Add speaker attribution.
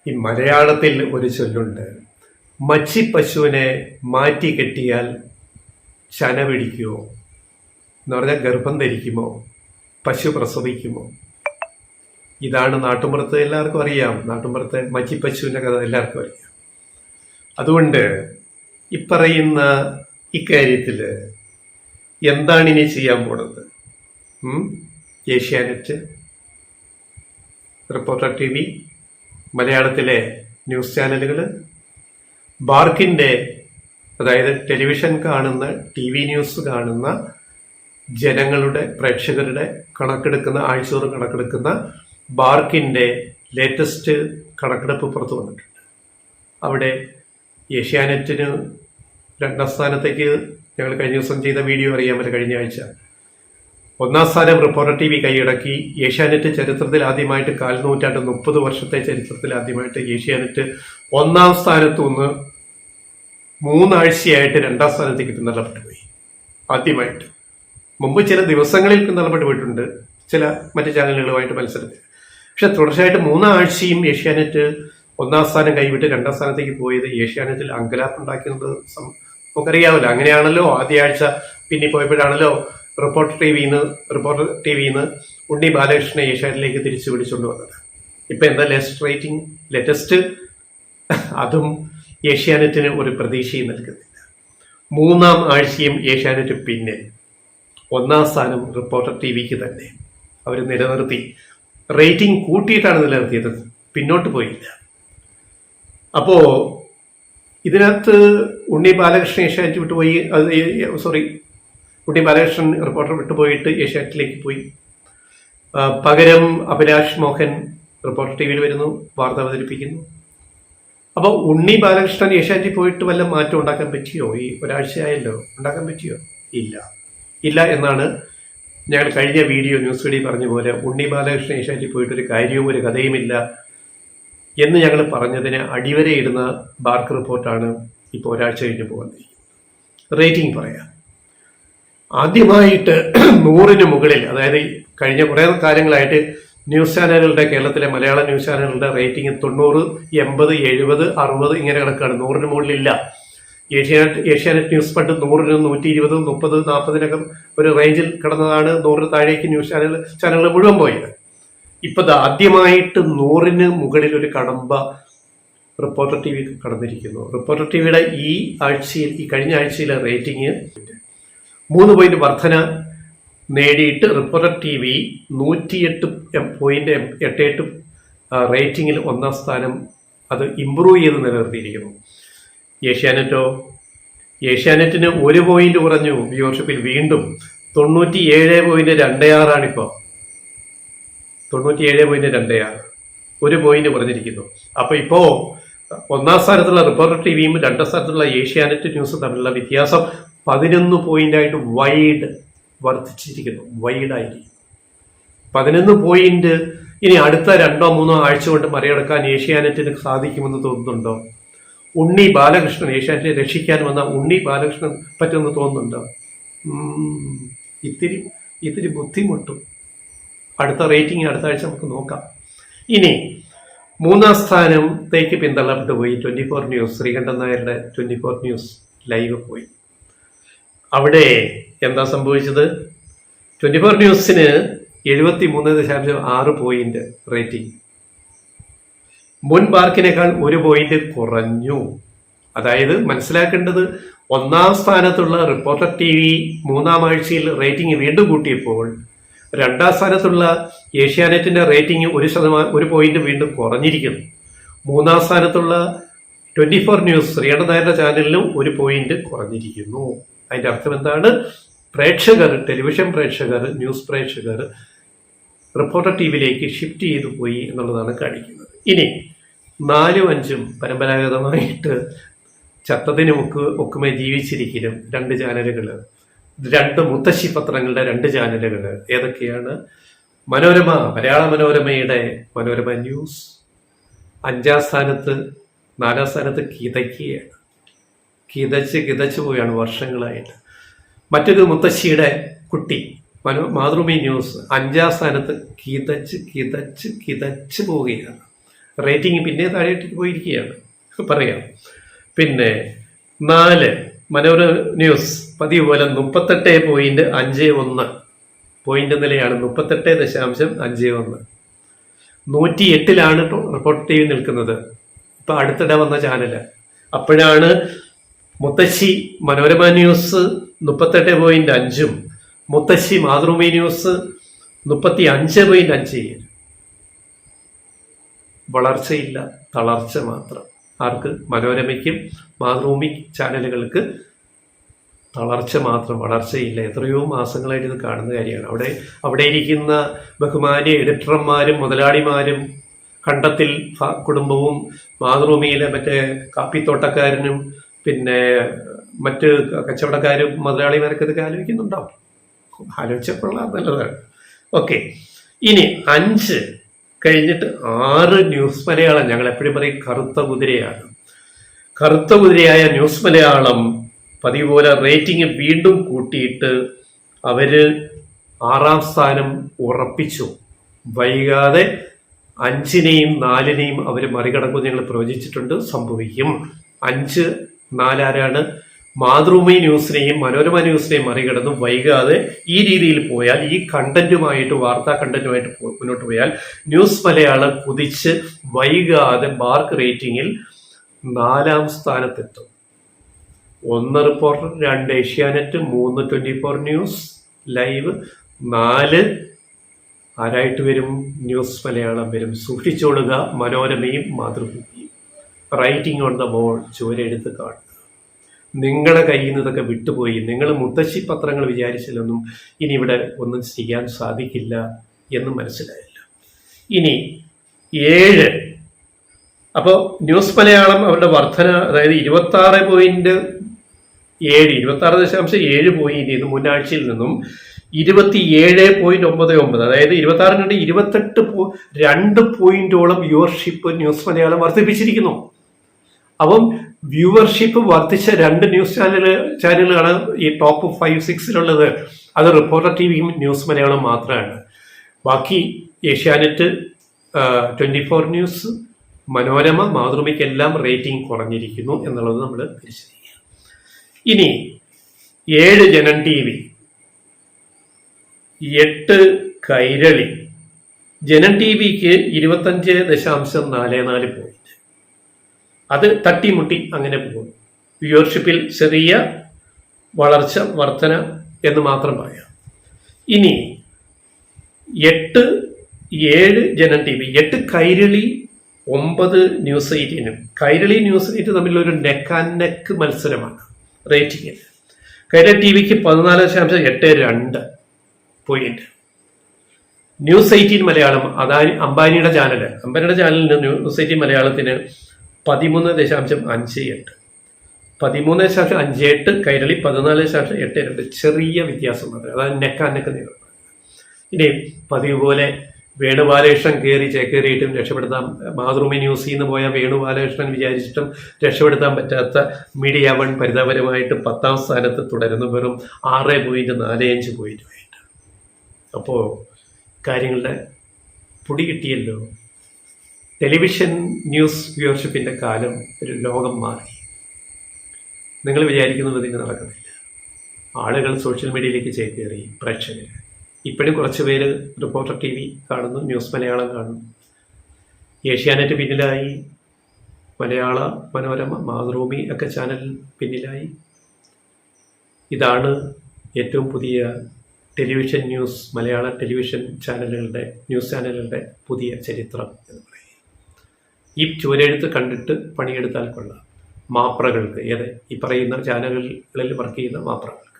Speaker 1: ഈ മലയാളത്തിൽ ഒരു ചൊല്ലുണ്ട്, മച്ചി പശുവിനെ മാറ്റി കെട്ടിയാൽ ചന പിടിക്കുമോ എന്ന് പറഞ്ഞാൽ ഗർഭം ധരിക്കുമോ, പശു പ്രസവിക്കുമോ. ഇതാണ് നാട്ടുമ്പുറത്ത് എല്ലാവർക്കും അറിയാം. നാട്ടുമ്പുറത്തെ മച്ചി പശുവിൻ്റെ കഥ എല്ലാവർക്കും അറിയാം. അതുകൊണ്ട് ഇപ്പറയുന്ന ഇക്കാര്യത്തിൽ എന്താണ് ഇനി ചെയ്യാൻ പോണത്? ഏഷ്യാനെറ്റ്, റിപ്പോർട്ടർ TV, മലയാളത്തിലെ ന്യൂസ് ചാനലുകൾ, ബാർക്കിൻ്റെ, അതായത് ടെലിവിഷൻ കാണുന്ന, TV ന്യൂസ് കാണുന്ന ജനങ്ങളുടെ, പ്രേക്ഷകരുടെ കണക്കെടുക്കുന്ന, ആഴ്ചതോറും കണക്കെടുക്കുന്ന ബാർക്കിൻ്റെ ലേറ്റസ്റ്റ് കണക്കെടുപ്പ് പുറത്തു വന്നിട്ടുണ്ട്. അവിടെ ഏഷ്യാനെറ്റിന് 2ാം സ്ഥാനത്തേക്ക് ഞങ്ങൾ കഴിഞ്ഞ ദിവസം ചെയ്ത വീഡിയോ അറിയാമല്ലോ, കഴിഞ്ഞ ആഴ്ച 1ാം സ്ഥാനം റിപ്പോർട്ടർ TV കൈയടക്കി. ഏഷ്യാനെറ്റ് ചരിത്രത്തിൽ ആദ്യമായിട്ട് 4 നൂറ്റാണ്ട് 30 വർഷത്തെ ചരിത്രത്തിൽ ആദ്യമായിട്ട് ഏഷ്യാനെറ്റ് 1ാം സ്ഥാനത്തു നിന്ന് 3 ആഴ്ചയായിട്ട് 2ാം സ്ഥാനത്തേക്ക് പിന്തള്ളപ്പെട്ടു പോയി. ആദ്യമായിട്ട്. മുമ്പ് ചില ദിവസങ്ങളിൽ പിന്തള്ളപ്പെട്ടു പോയിട്ടുണ്ട് ചില മറ്റു ചാനലുകളുമായിട്ട് മത്സരത്തിൽ. പക്ഷെ തുടർച്ചയായിട്ട് 3 ആഴ്ചയും ഏഷ്യാനെറ്റ് 1ാം സ്ഥാനം കൈവിട്ട് 2ാം സ്ഥാനത്തേക്ക് പോയത് ഏഷ്യാനെറ്റിൽ അങ്കലാപ്പുണ്ടാക്കുന്നത് നമുക്കറിയാമല്ലോ. അങ്ങനെയാണല്ലോ ആദ്യ ആഴ്ച പിന്നെ പോയപ്പോഴാണല്ലോ റിപ്പോർട്ടർ ടിവിന്ന് ഉണ്ണി ബാലകൃഷ്ണനെ ഏഷ്യാനെറ്റിലേക്ക് തിരിച്ചു പിടിച്ചുകൊണ്ട് വന്നത്. ഇപ്പൊ എന്താ ലേറ്റസ്റ്റ് അതും ഏഷ്യാനെറ്റിന് ഒരു പ്രതീക്ഷയും നൽകുന്നില്ല. 3ാം ആഴ്ചയും ഏഷ്യാനെറ്റ് പിന്നെ 1ാം സ്ഥാനം റിപ്പോർട്ടർ TVക്ക് തന്നെ അവർ നിലനിർത്തി. റേറ്റിംഗ് കൂട്ടിയിട്ടാണ് നിലനിർത്തിയത്, പിന്നോട്ട് പോയില്ല. അപ്പോ ഇതിനകത്ത് ഉണ്ണി ബാലകൃഷ്ണൻ ഏഷ്യാനെറ്റ് വിട്ടുപോയി, ഉണ്ണി ബാലകൃഷ്ണൻ റിപ്പോർട്ടർ വിട്ടുപോയിട്ട് ഏഷ്യാനെറ്റിലേക്ക് പോയി. പകരം അഭിലാഷ് മോഹൻ റിപ്പോർട്ടർ TVയിൽ വരുന്നു, വാർത്ത അവതരിപ്പിക്കുന്നു. അപ്പോൾ ഉണ്ണി ബാലകൃഷ്ണൻ ഏഷ്യാനെറ്റിൽ പോയിട്ട് വല്ല മാറ്റം ഉണ്ടാക്കാൻ പറ്റിയോ? ഈ ഒരാഴ്ചയായല്ലോ, ഉണ്ടാക്കാൻ പറ്റിയോ? ഇല്ല എന്നാണ് ഞങ്ങൾ കഴിഞ്ഞ ന്യൂസ് വീഡിയോ പറഞ്ഞ പോലെ. ഉണ്ണി ബാലകൃഷ്ണൻ ഏഷ്യാനെറ്റിൽ പോയിട്ടൊരു കാര്യവും ഒരു കഥയുമില്ല എന്ന് ഞങ്ങൾ പറഞ്ഞതിന് അടിവരയിടുന്ന ബാർക്ക് റിപ്പോർട്ടാണ് ഇപ്പോൾ ഒരാഴ്ച കഴിഞ്ഞ് പോകുന്നത്. റേറ്റിംഗ് പറയാം. ആദ്യമായിട്ട് 100-ന് മുകളിൽ, അതായത് കഴിഞ്ഞ കുറേ കാലങ്ങളായിട്ട് ന്യൂസ് ചാനലുകളുടെ, കേരളത്തിലെ മലയാള ന്യൂസ് ചാനലുകളുടെ റേറ്റിംഗ് 90, 80, 70, 60 ഇങ്ങനെ കിടക്കുകയാണ്. 100-ന് മുകളിലില്ല. ഏഷ്യാനെറ്റ് ന്യൂസ് പണ്ട് 100-ന് 120, 30, 40-നകം ഒരു റേഞ്ചിൽ കിടന്നതാണ്. 100-ന് താഴേക്ക് ന്യൂസ് ചാനലുകൾ മുഴുവൻ പോയത്. ഇപ്പൊ ആദ്യമായിട്ട് 100-ന് മുകളിൽ ഒരു കടമ്പ റിപ്പോർട്ടർ TV കടന്നിരിക്കുന്നു. റിപ്പോർട്ടർ TVയുടെ ഈ കഴിഞ്ഞ ആഴ്ചയിലെ റേറ്റിംഗ് 3 പോയിന്റ് വർധന നേടിയിട്ട് റിപ്പോർട്ടർ TV 108.88 റേറ്റിംഗിൽ 1ാം സ്ഥാനം അത് ഇംപ്രൂവ് ചെയ്ത് നിലനിർത്തിയിരിക്കുന്നു. ഏഷ്യാനെറ്റിന് 1 പോയിന്റ് കുറഞ്ഞു വ്യൂവർഷിപ്പിൽ. വീണ്ടും 97.26 ഇപ്പോൾ. 97.26, 1 പോയിന്റ് കുറഞ്ഞിരിക്കുന്നു. അപ്പൊ ഇപ്പോ 1ാം സ്ഥാനത്തുള്ള റിപ്പോർട്ടർ TVയും 2ാം സ്ഥാനത്തുള്ള ഏഷ്യാനെറ്റ് ന്യൂസും തമ്മിലുള്ള വ്യത്യാസം 11 പോയിന്റായിട്ട് വർദ്ധിച്ചിരിക്കുന്നു. വൈഡായിരിക്കും 11 പോയിന്റ്. ഇനി അടുത്ത 2-3 ആഴ്ച കൊണ്ട് മറികടക്കാൻ ഏഷ്യാനെറ്റിന് സാധിക്കുമെന്ന് തോന്നുന്നുണ്ടോ? ഉണ്ണി ബാലകൃഷ്ണൻ, ഏഷ്യാനെറ്റിനെ രക്ഷിക്കാൻ വന്ന ഉണ്ണി ബാലകൃഷ്ണൻ പറ്റുമെന്ന് തോന്നുന്നുണ്ടോ? ഇത്തിരി ബുദ്ധിമുട്ടും. അടുത്ത റേറ്റിംഗ് അടുത്ത ആഴ്ച നമുക്ക് നോക്കാം. ഇനി 3ാം സ്ഥാനത്തേക്ക് പിന്തള്ളപ്പെട്ടു പോയി 24 ന്യൂസ്. ശ്രീകണ്ഠൻ നായരുടെ 24 ന്യൂസ് ലൈവ് പോയി. അവിടെ എന്താ സംഭവിച്ചത്? 24 ന്യൂസിന് 73.6 പോയിന്റ് റേറ്റിംഗ്. മുൻ ബാർക്കിനേക്കാൾ 1 പോയിന്റ് കുറഞ്ഞു. അതായത് മനസ്സിലാക്കേണ്ടത്, 1ാം സ്ഥാനത്തുള്ള റിപ്പോർട്ടർ TV 3ാം ആഴ്ചയിൽ റേറ്റിംഗ് വീണ്ടും കൂട്ടിയപ്പോൾ 2ാം സ്ഥാനത്തുള്ള ഏഷ്യാനെറ്റിന്റെ റേറ്റിംഗ് 1 പോയിന്റ് വീണ്ടും കുറഞ്ഞിരിക്കുന്നു. 3ാം സ്ഥാനത്തുള്ള 24 ന്യൂസ് ശ്രീകണ്ഠൻ നായരുടെ ചാനലിലും 1 പോയിന്റ് കുറഞ്ഞിരിക്കുന്നു. അതിന്റെ അർത്ഥം എന്താണ്? പ്രേക്ഷകർ, ടെലിവിഷൻ പ്രേക്ഷകർ, ന്യൂസ് പ്രേക്ഷകർ റിപ്പോർട്ടർ TVയിലേക്ക് ഷിഫ്റ്റ് ചെയ്തു പോയി എന്നുള്ളതാണ് കാണിക്കുന്നത്. ഇനി 4ഉം 5ഉം പരമ്പരാഗതമായിട്ട് ചത്തതിന് ഒക്കുമേ ജീവിച്ചിരിക്കലും 2 ചാനലുകൾ, 2 മുത്തശ്ശി പത്രങ്ങളുടെ 2 ചാനലുകൾ ഏതൊക്കെയാണ്? മനോരമ, മലയാള മനോരമയുടെ മനോരമ ന്യൂസ് 5ാം സ്ഥാനത്ത്, 4ാം സ്ഥാനത്ത് കിതയ്ക്കുകയാണ്. കിതച്ച് പോവുകയാണ് വർഷങ്ങളായിട്ട്. മറ്റൊരു മുത്തശ്ശിയുടെ കുട്ടി മാതൃഭൂമി ന്യൂസ് 5ാം സ്ഥാനത്ത് കിതച്ച് പോവുകയാണ്. റേറ്റിംഗ് പിന്നെ താഴേക്ക് പോയിരിക്കുകയാണ്, പറയാം. പിന്നെ 4 മനോരമ ന്യൂസ് പതിവ് പോലെ 38.51 പോയിന്റ് നിലയാണ്. 38.51. 108ലാണ് റിപ്പോർട്ട് ടി വി നിൽക്കുന്നത്. ഇപ്പൊ അടുത്തിടെ വന്ന ചാനല്. അപ്പോഴാണ് മുത്തശ്ശി മനോരമ ന്യൂസ് 38.5 മുത്തശ്ശി മാതൃഭൂമി ന്യൂസ് 35.5. വളർച്ചയില്ല, തളർച്ച മാത്രം. ആർക്ക്? മനോരമയ്ക്കും മാതൃഭൂമി ചാനലുകൾക്ക് തളർച്ച മാത്രം, വളർച്ചയില്ല. എത്രയോ മാസങ്ങളായിട്ട് ഇത് കാണുന്ന കാര്യമാണ്. അവിടെ ഇരിക്കുന്ന ബഹുമാന്യ എഡിറ്റർമാരും മുതലാളിമാരും കണ്ടത്തിൽ കുടുംബവും മാതൃഭൂമിയിലെ മറ്റേ കാപ്പിത്തോട്ടക്കാരനും പിന്നെ മറ്റ് കച്ചവടക്കാരും മുതലാളിമാരൊക്കെ ഇതൊക്കെ ആലോചിക്കുന്നുണ്ടാവും. ആലോചിച്ചപ്പോഴുള്ള നല്ലതാണ്. ഓക്കെ, ഇനി 5 കഴിഞ്ഞിട്ട് 6 ന്യൂസ് മലയാളം. ഞങ്ങൾ എപ്പോഴും പറയും കറുത്ത കുതിരയാണ്. കറുത്ത കുതിരയായ ന്യൂസ് മലയാളം പതിവ് പോലെ റേറ്റിംഗ് വീണ്ടും കൂട്ടിയിട്ട് അവര് 6ാം സ്ഥാനം ഉറപ്പിച്ചു. വൈകാതെ 5നെയും 4നെയും അവർ മറികടക്കും. ഞങ്ങൾ പ്രവചിച്ചിട്ടുണ്ട്, സംഭവിക്കും. 5, 4 ആരാണ്? മാതൃഭൂമി ന്യൂസിനെയും മനോരമ ന്യൂസിനെയും മറികടന്ന് വൈകാതെ ഈ രീതിയിൽ പോയാൽ, ഈ കണ്ടന്റുമായിട്ട്, വാർത്താ കണ്ടന്റുമായിട്ട് മുന്നോട്ട് പോയാൽ ന്യൂസ് മലയാളം കുതിച്ച് വൈകാതെ ബാർക്ക് റേറ്റിംഗിൽ 4ാം സ്ഥാനത്തെത്തും. 1 റിപ്പോർട്ടർ, 2 ഏഷ്യാനെറ്റ്, 3 24 ന്യൂസ് ലൈവ്, 4 ആരായിട്ട് വരും? ന്യൂസ് മലയാളം വരും. സൂക്ഷിച്ചോളുക മനോരമയും മാതൃഭൂമിയും. റൈറ്റിംഗ് ഓൺ ദ ബോൾ, ചുവരെടുത്ത് കാണുക. നിങ്ങളുടെ കയ്യിൽ നിന്ന് ഇതൊക്കെ വിട്ടുപോയി. നിങ്ങൾ മുത്തശ്ശി പത്രങ്ങൾ വിചാരിച്ചാലൊന്നും ഇനി ഇവിടെ ഒന്നും ചെയ്യാൻ സാധിക്കില്ല എന്ന് മനസ്സിലായില്ല. ഇനി 7. അപ്പോൾ ന്യൂസ് മലയാളം അവരുടെ വർധന, അതായത് 26.7 പോയിന്റ് ഇത് മുന്നാഴ്ചയിൽ നിന്നും 27.99, അതായത് 26 28 2 പോയിന്റോളം വ്യൂവർഷിപ്പ് ന്യൂസ് മലയാളം വർദ്ധിപ്പിച്ചിരിക്കുന്നു. അപ്പം വ്യൂവർഷിപ്പ് വർദ്ധിച്ച 2 ന്യൂസ് ചാനലുകളാണ് ഈ ടോപ്പ് 5-6 അത് റിപ്പോർട്ടർ ടിവിയും ന്യൂസ് മലയാളം മാത്രമാണ്. ബാക്കി ഏഷ്യാനെറ്റ്, 24 ന്യൂസ്, മനോരമ, മാതൃഭൂമിക്കെല്ലാം റേറ്റിംഗ് കുറഞ്ഞിരിക്കുന്നു എന്നുള്ളത് നമ്മൾ തിരിച്ചറിയുക. ഇനി 7 ജനം TV, 8 കൈരളി. ജനം ടിവിക്ക് 25.44 പോയിന്റ്. അത് തട്ടിമുട്ടി അങ്ങനെ പോകും. വ്യൂവർഷിപ്പിൽ ചെറിയ വളർച്ച, വർധന എന്ന് മാത്രം പറയാം. ഇനി 8, 7 ജനം TV, 8 Kairali, 9 news 18. Kairali news 18 തമ്മിലൊരു നെക്ക് ആൻഡ് നെക്ക് മത്സരമാണ് റേറ്റിംഗിൽ. കൈരളി ടിവിക്ക് 14.82 പോയിന്റ്. ന്യൂസ് 18 മലയാളം, അംബാനിയുടെ ചാനലിന് ന്യൂസ് 18 മലയാളത്തിന് 13.58. 13.58, കൈരളി 14.82. ചെറിയ വ്യത്യാസം മാത്രമേ, അതായത് നെക്ക് നീളം. ഇനി പതിവ് പോലെ വേണുബാലകൃഷ്ണൻ ചേക്കേറിയിട്ടും രക്ഷപ്പെടുത്താൻ, മാതൃഭൂമി ന്യൂസിൽ നിന്ന് പോയ വേണുബാലകൃഷ്ണൻ വിചാരിച്ചിട്ടും രക്ഷപ്പെടുത്താൻ പറ്റാത്ത മീഡിയ 1 പരിതാപകരമായിട്ട് 10ാം സ്ഥാനത്ത് തുടരുന്നു, വെറും 6.45 പോയിന്റുമായിട്ട്. അപ്പോൾ കാര്യങ്ങളുടെ പൊടി കിട്ടിയല്ലോ. ടെലിവിഷൻ ന്യൂസ് വ്യൂവർഷിപ്പിന്റെ കാലം, ഒരു ലോകം മാറി. നിങ്ങൾ വിചാരിക്കുന്നത് ഇതിന് നടക്കുന്നില്ല. ആളുകൾ സോഷ്യൽ മീഡിയയിലേക്ക് ചേക്കേറി, പ്രേക്ഷകർ. ഇപ്പോഴും കുറച്ച് പേര് റിപ്പോർട്ടർ ടി വി കാണുന്നു, ന്യൂസ് മലയാളം കാണുന്നു. ഏഷ്യാനെറ്റ് പിന്നിലായി, മനോരമ, മാതൃഭൂമി ഒക്കെ ചാനൽ പിന്നിലായി. ഇതാണ് ഏറ്റവും പുതിയ ടെലിവിഷൻ ന്യൂസ്, മലയാള ടെലിവിഷൻ ചാനലുകളുടെ, ന്യൂസ് ചാനലുകളുടെ പുതിയ ചരിത്രം എന്ന് പറയും. ഈ ചുവരെഴുത്ത് കണ്ടിട്ട് പണിയെടുത്താൽ കൊള്ളാം മാപ്രകൾക്ക്, ഈ പറയുന്ന ചാനലുകളിൽ വർക്ക് ചെയ്യുന്ന മാപ്രകൾക്ക്.